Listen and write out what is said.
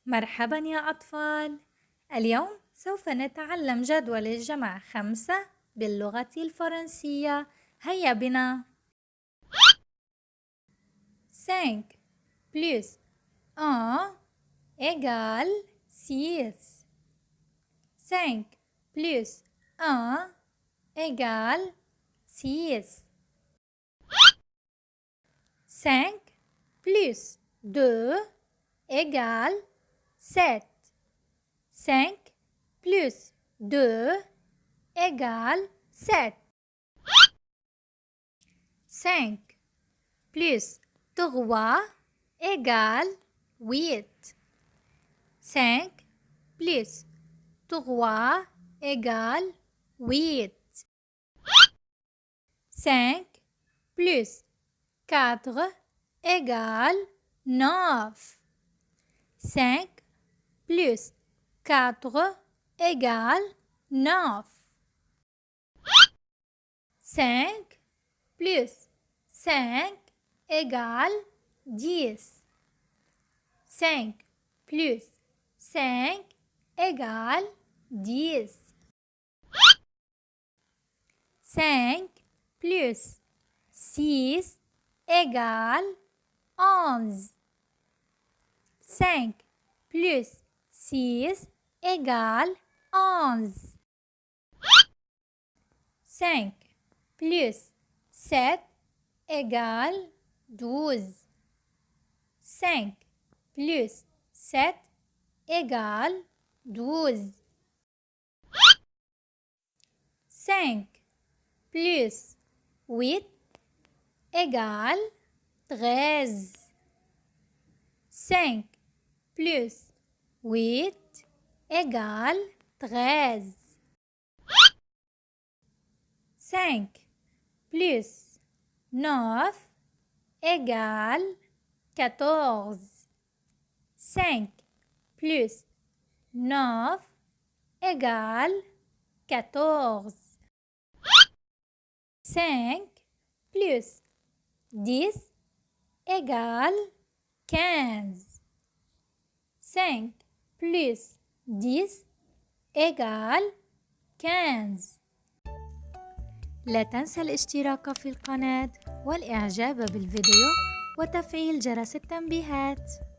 مرحبا يا أطفال. اليوم سوف نتعلم جدول الجمع 5 باللغة الفرنسية. هيا بنا. 5 plus 1 égale 6. 5 plus 1 égale 6. 5 plus 2 égale 7. 5 plus 2 égale 7. 5 plus 3 égale 8. 5 plus 3 égale 8. 5 plus 4 égale 9. 5 plus 4 égale 9. 5 plus 5 égale 10. 5 plus 5 égale 10. 5 plus 6 égale 11. 5 plus 6 égale 11. 5 plus 7 égale 12. 5 plus 7 égale 12. 5 plus 8 égale 13. 5 plus 8 égale 13. 5 plus 9 égale 14. 5 plus 9 égale 14. 5 plus 10 égale 15. 5 plus 10 égale 15. لا تنسى الاشتراك في القناة والإعجاب بالفيديو وتفعيل جرس التنبيهات.